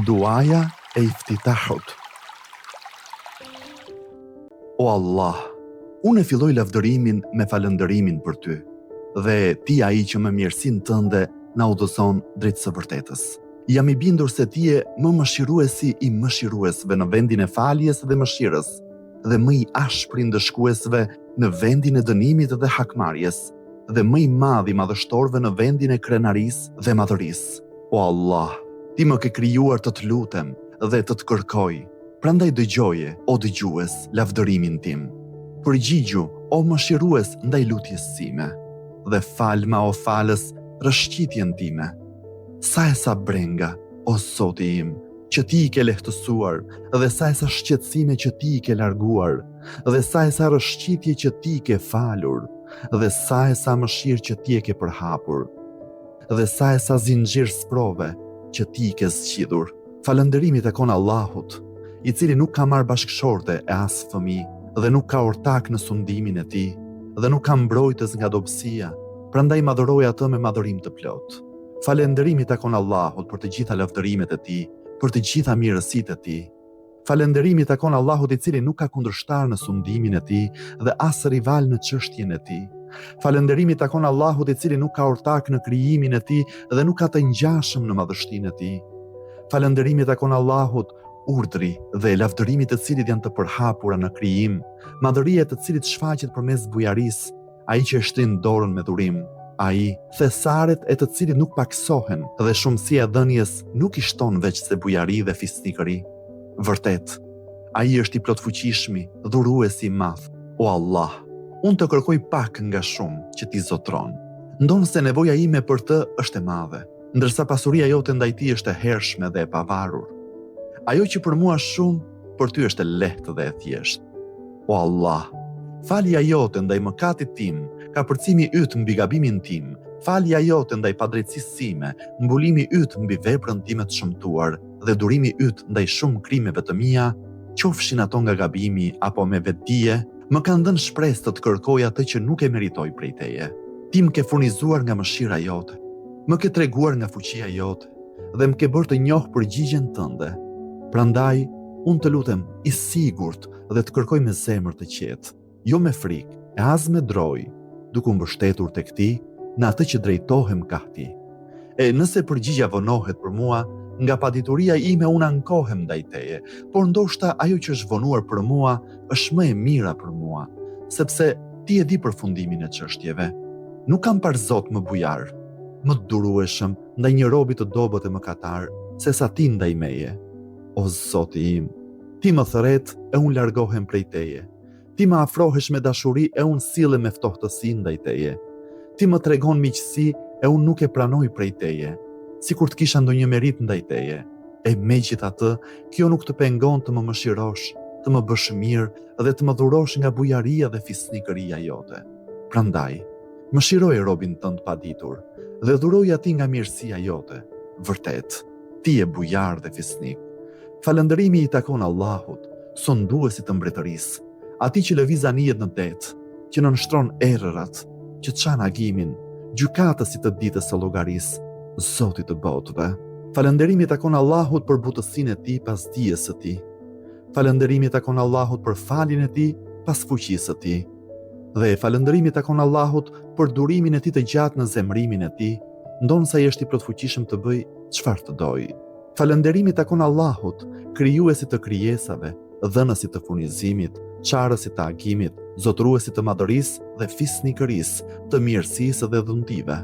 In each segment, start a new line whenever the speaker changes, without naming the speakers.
Duaja e iftitahut. O Allah, unë e filloj lavdërimin me falëndërimin për ty, dhe ti ai që me mirësinë tënde na udhëzon drejt së vërtetës. Jam i bindur se ti je më mëshiruesi i mëshiruesve në vendin e faljes dhe mëshirës, dhe më i ashpri ndëshkuesve në vendin e dënimit dhe hakmarrjes, dhe më i madh i madhështorëve në vendin e krenarisë dhe madhërisë. O Allah, ti më ke krijuar të lutem dhe të kërkoj, prandaj dëgjoje, o dëgjues, lavdërimin tim. Përgjigju, o mëshirues, ndaj lutjes sime, dhe falma, o falës, rëshqitjen time. Sa e sa brenga, o Zoti im, që ti i ke lehtësuar, dhe sa e sa shqetësime që ti i ke larguar, dhe sa e sa rëshqitje që ti i ke falur, dhe sa e sa mëshirë që ti e ke përhapur, dhe sa e sa zinxhir sprove që ti i ke zgjidhur. Falënderimi takon Allahut, i cili nuk ka marrë bashkëshorte e as fëmijë dhe nuk ka ortak në sundimin e tij dhe nuk ka mbrojtës nga dobësia, prandaj madhëroj atë me madhërim të plot. Falënderimi takon Allahut për të gjitha lavdërimet e tij, për të gjitha mirësitë e tij. Falënderimi takon Allahut i cili nuk ka kundërshtar në sundimin e tij dhe as rival në çështjen e tij. Falënderimi takon Allahut i cili nuk ka ortak në krijimin e tij dhe nuk ka të ngjashëm në madhështinë e tij. Falënderimi takon Allahut, urdhri dhe lavdërimit të cilit janë të përhapura në krijim, madhëria e të cilit shfaqet përmes bujarisë, ai që e shtrin dorën me dhurim, ai thesaret e të cilit nuk paksohen dhe shumësia e dhënies nuk i shton veç se bujari dhe fisnikëri. Vërtet, ai është i plotfuqishmi, dhuruesi i madh. O Allah, unë të kërkoj pak nga shumë që ti zotron. Ndonë se nevoja ime për të është e madhe, ndërsa pasuria jote ndaj tij është e hershme dhe e pavarur. Ajo që për mua shumë, për ty është e lehtë dhe e thjeshtë. O Allah, falja jote ndaj mëkatit tim, kapërcimi yt mbi gabimin tim, falja jote ndaj padrejtësisë sime, mbulimi yt mbi veprën time të shëmtuar dhe durimi yt ndaj shumë krimeve të mia, qofshin ato nga gabimi apo me vetdije, më kanë dhënë shpresë të kërkoj atë që nuk e meritoj prej teje. Ti më ke furnizuar nga mëshira jote, më ke treguar nga fuqia jote dhe më ke bërë të njoh përgjigjen tënde. Prandaj, unë të lutem i sigurt dhe të kërkoj me zemër të qetë, jo me frikë, e as me droj, duke u mbështetur tek ti në atë që drejtohem ka ti. E nëse përgjigja vonohet për mua, nga padituria ime unë ankohem ndaj teje, por ndoshta ajo që është vonuar për mua është më e mira për mua, sepse ti e di përfundimin e çështjeve. Nuk kam par Zot më bujar, më të durueshëm ndaj një robi të dobët e mëkatar, se sa ti ndaj meje. O Zoti im, ti më thret e unë largohem prej teje. Ti më afrohesh me dashuri e unë sillem me ftohtësi ndaj teje. Ti më tregon miqësi e unë nuk e pranoj prej teje, sikur të kisha ndonjë merit ndaj teje. E megjithatë, kjo nuk të pengon të më mëshirosh, të më bësh mirë dhe të më dhurosh nga bujaria dhe fisnikëria jote. Prandaj, mëshiroj robin tënd paditur dhe dhuroj atij nga mirësia jote. Vërtet, ti je bujar dhe fisnik. Falëndërimi i takon Allahut, sonduesit të mbretërisë, atij që lëviz anijet në det, që nënshtron errërat, që çan agimin, gjykatësit të ditës së llogarisë, Zoti të botëve. Falënderimi takon Allahut për butësinë e tij pas dijes së tij. Falënderimi takon Allahut për faljen e tij pas fuqisë së tij. Dhe falënderimi takon Allahut për durimin e tij të gjatë në zemrimin e tij, ndonsa ai është i plotfuqishëm të bëj çfarë të dojë. Falënderimi takon Allahut, krijuesit të krijesave, dhënësit të furnizimit, çarësit të agimit, zotruesit të madhërisë dhe fisnikërisë, të mirësisë dhe dhuntive.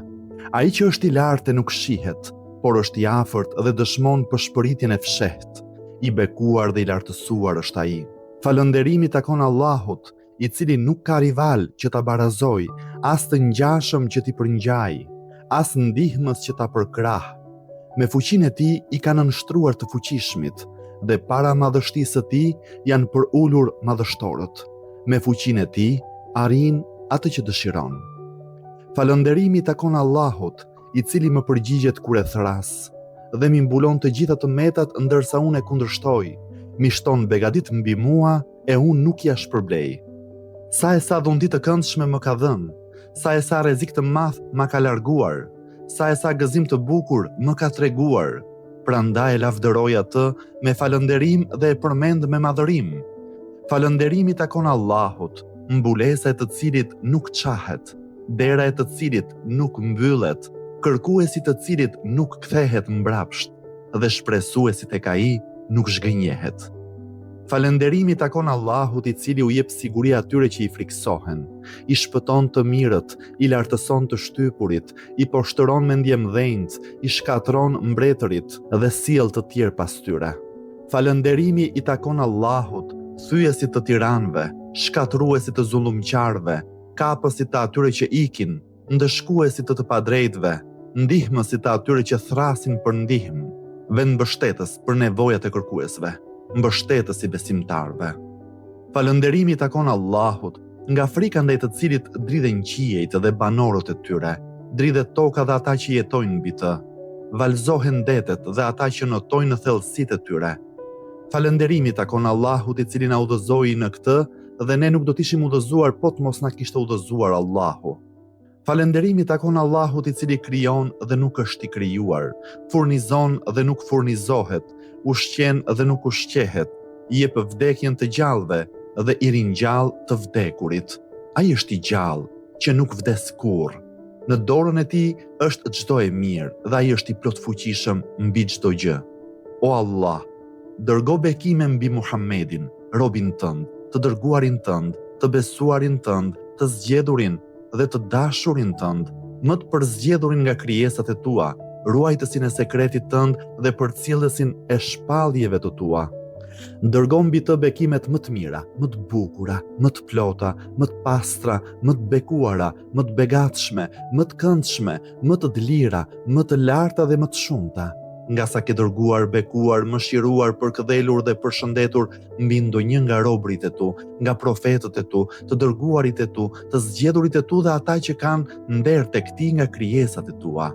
Ai që është i lartë nuk shihet, por është i afërt dhe dëshmon përshpëritjen e fshehtë. I bekuar dhe i lartësuar është ai. Falënderimi takon Allahut, i cili nuk ka rival që ta barazoj, as të ngjashëm që t'i përngjaj, as ndihmës që ta përkrah. Me fuqinë e tij i ka nënshtruar të fuqishmit, dhe para madhështisë së tij janë përulur madhështorët. Me fuqinë e tij arrin atë që dëshiron. Falënderimi takon Allahut, i cili më përgjigjet kur e thras, dhe mi mbulon të gjitha të metat ndërsa unë e kundërshtoj, mi shton begadit mbi mua e unë nuk ja shpërblej. Sa e sa dhundi të këndshme më ka dhënë, sa e sa rrezik të madh më ka larguar, sa e sa gëzim të bukur më ka treguar. Prandaj e lavdëroj atë me falënderim dhe e përmend me madhërim. Falënderimi takon Allahut, mbulesa e të cilit nuk qahet, dera e të cilit nuk mbyllet, kërkuesi të cilit nuk kthehet mbrapsht dhe shpresuesi tek ai nuk zhgënjehet. Falënderimi takon Allahut i cili u jep siguri atyre që i friksohen, i shpëton të mirët, i lartëson të shtypurit, i poshtëron me ndjemdhenjt, i shkatron mbretërit dhe sjell të tjerë pas tyre. Falënderimi i takon Allahut, thyesit të tiranëve, shkatruesit të zullumqarëve, kapësit të atyre që ikin, ndëshkuesit të padrejtëve, ndihmësit të atyre që thrasin për ndihmë, vendmbështetës për nevojat e kërkuesve, mbështetës i besimtarëve. Falënderimi takon Allahut, nga frika ndaj të cilit dridhen qiejt dhe banorët e tyre, dridhet toka dhe ata që jetojnë mbi të, valzohen detet dhe ata që notojnë në thellësitë e tyre. Falënderimi takon Allahut i cili na udhëzoi në këtë dhe ne nuk do të ishim udhëzuar po të mos na kishte udhëzuar Allahu. Falënderimi takon Allahut i cili krijon dhe nuk është i krijuar, furnizon dhe nuk furnizohet, ushqen dhe nuk ushqehet, jep vdekjen të gjallëve dhe i ringjall të vdekurit. Ai është i gjallë, që nuk vdes kurrë. Në dorën e tij është çdo e mirë dhe ai është i plotfuqishëm mbi çdo gjë. O Allah, dërgo bekime mbi Muhammedin, robin tënd, të dërguarin tënd, të besuarin tënd, të zgjedhurin dhe të dashurin tënd, më të përzgjedhurin nga krijesat e tua, ruajtësin e sekretit tënd dhe përcjellësin e shpalljeve të tua. Dërgo mbi të bekimet më të mira, më të bukura, më të plota, më të pastra, më të bekuara, më të begatshme, më të këndshme, më të lira, më të larta dhe më të shumta. Nga sa ke dërguar, bekuar, mëshiruar, përkëdhelur dhe përshëndetur mbi ndonjë nga robërit e tu, nga profetët e tu, të dërguarit e tu, të zgjedhurit e tu dhe ata që kanë nder tek ti nga krijesat e tua.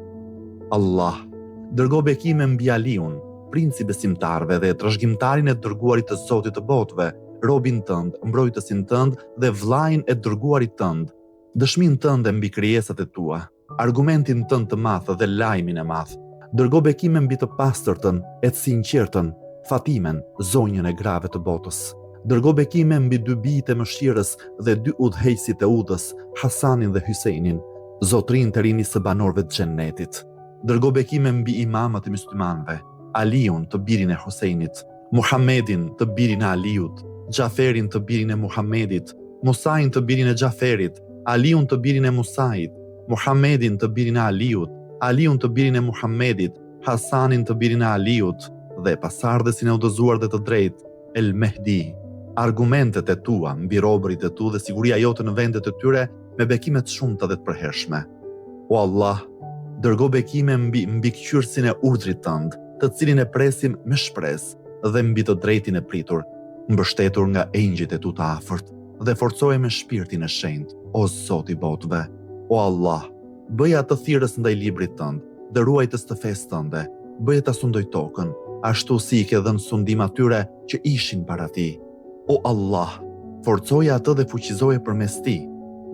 Allah, dërgo bekime mbi Aliun, princi besimtarëve dhe trashëgimtarin e dërguarit të Zotit të botëve, robin tënd, mbrojtësin tënd dhe vllajin e dërguarit tënd, dëshmin tënde mbi krijesat e tua, argumentin tënd të madh dhe lajmin e madh. Dërgo bekime mbi të pastërtën, e të sinqertën, Fatimen, zonjën e grave të botës. Dërgo bekime mbi dy bijtë e mëshirës dhe dy udhëheqësit e udhës, Hasanin dhe Hysejnin, zotrin të rinj së banorëve të xhennetit. Dërgo bekime mbi imamët e myslimanëve, Aliun të birin e Husejnit, Muhammedin të birin e Aliut, Xhaferin të birin e Muhammedit, Musain të birin e Xhaferit, Aliun të birin e Musait, Muhammedin të birin e Aliut, Aliun të birin e Muhammedit, Hasanin të birin e Aliut dhe pasardhësin e udhëzuar dhe të drejtë, El Mehdi. Argumentet e tua mbi robërit e tu dhe siguria jote në vendet e tyre me bekime të shumta dhe të përhershme. O Allah, dërgo bekime mbi mbikëqyrësin e urdhrit tënd, të cilin e presim me shpresë dhe mbi të drejtin e pritur, mbështetur nga engjëjt e tu të afërt dhe forcoje me shpirtin e shenjtë, o Zoti i botëve. O Allah, bëja të thirrës ndaj librit tënd, dhe ruajtës të fesë tënde, bëje ta sundoj tokën, ashtu si i ke dhënë sundim atyre që ishin para ti. O Allah, forcoje atë dhe fuqizoje përmes ti,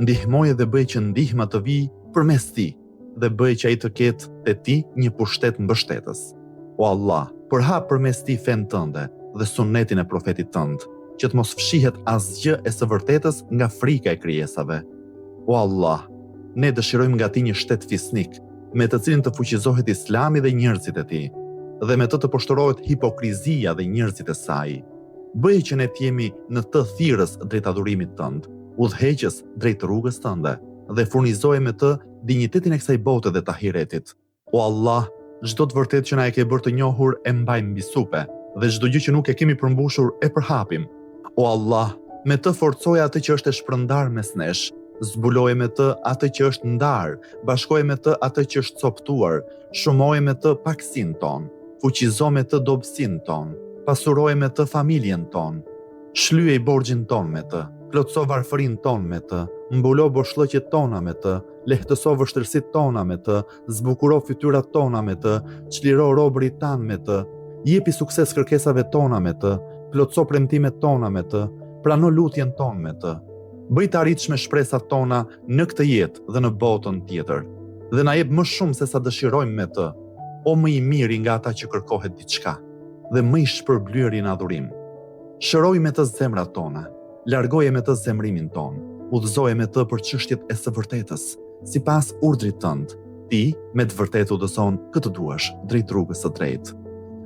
ndihmoje dhe bëje që ndihma të vijë përmes ti, dhe bëje që ai të ketë te ti një pushtet mbështetës. O Allah, përhap përmes ti fen tënde dhe sunetin e profetit tënd, që të mos fshihet asgjë e së vërtetës nga frika e krijesave. O Allah, ne dëshirojmë nga ti një shtet fisnik, me të cilin të fuqizohet Islami dhe njerëzit e tij, dhe me të poshtërohet hipokrizia dhe njerëzit e saj. Bëje që ne të jemi në të thirrës drejt adhurimit tënd, udhëheqës drejt rrugës tënde, dhe furnizoje me të dinjitetin e kësaj bote dhe të ahiretit. O Allah, çdo të vërtetë që na e ke bërë të njohur e mbajmë mbi supe, dhe çdo gjë që nuk e kemi përmbushur e përhapim. O Allah, me të forcoje atë që është e shpërndar mes nesh, zbuloje me të atë që është ndar, bashkoje me të atë që është coptuar, shumoje me të paksin ton, fuqizo me të dobësin ton, pasuroje me të familjen ton, shlyej borxhin ton me të, plotso varfërin ton me të, mbulo boshllëqet tona me të, lehtëso vështirësitë tona me të, zbukuro fytyrat tona me të, çliro robërit tan me të, jepi sukses kërkesave tona me të, plotso premtimet tona me të, prano lutjen ton me të. Bëj të arritshme shpresat tona në këtë jetë dhe në botën tjetër, dhe na jep më shumë se sa dëshirojmë me të. o më i miri nga ata që kërkohet diçka, dhe më i shpërblyeri në adhurim. Shëroj me të zemrat tona, largoje me të zemrimin ton, udhëzoje me të për çështjet e së vërtetës, sipas urdhrit tënd. Ti me të vërtetë udhëzon këtë duash drejt rrugës së drejtë.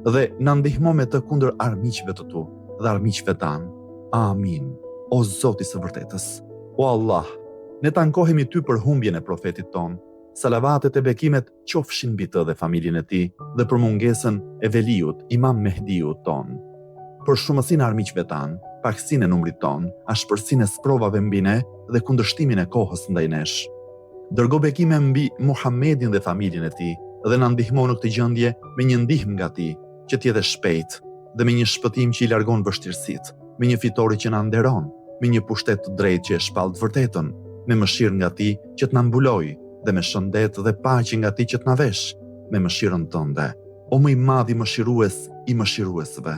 Dhe na ndihmo me të kundër armiqve të tu dhe armiqve tan. Amin. O Zoti i së vërtetës, o Allah, ne tankohemi ty për humbjen e profetit ton. Salavatet e bekimet qofshin mbi të dhe familjen e tij dhe për mungesën e Veliut, Imam Mehdiut ton. Për shumësinë e armiqve tan, pakësinë e numrit ton, ashpërsinë e sprovave mbi ne dhe kundërshtimin e kohës ndaj nesh. Dërgo bekime mbi Muhammedin dhe familjen e tij dhe na ndihmo në këtë gjendje me një ndihmë nga ti, që të jetë shpejt dhe me një shpëtim që i largon vështirësitë, me një fitore që na nderon, me një pushtet të drejtë që e shpall të vërtetën, me mëshirë nga ti që të na mbulojë dhe me shëndet dhe paqe nga ti që të na vesh, me mëshirën tënde, o më i madh i mëshirues i mëshiruesve.